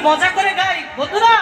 মজা করে গাই বন্ধুরা।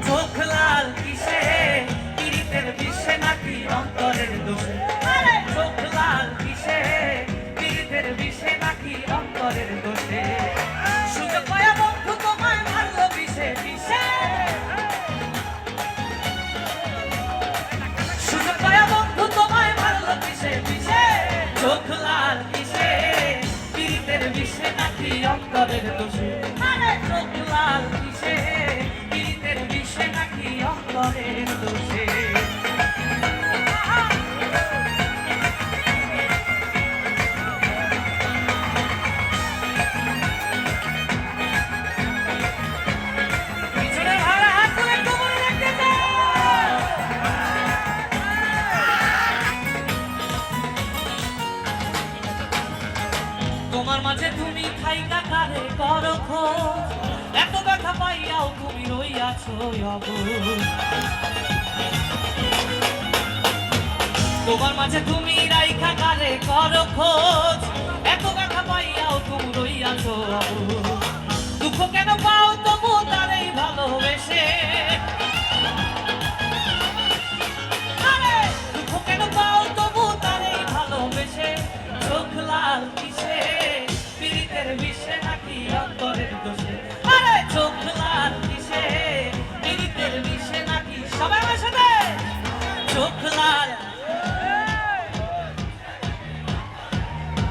চোখ লাল কিসে পীড়িতের বিষে নাকি অন্তরের দোষে, চোখ লাল কিসে পীড়িতের বিষে নাকি অন্তরের দোষে। তোমার মাঝে তুমি খাইকা কারে করো খোঁজ, এত ব্যথা পাইয়াও তুমি রইয়াছো অবুঝ। তোমার মাঝে তুমি রাইখা কারে করো খোঁজ, এত ব্যথা পাইয়াও তুমি রইয়াছো অবুঝ।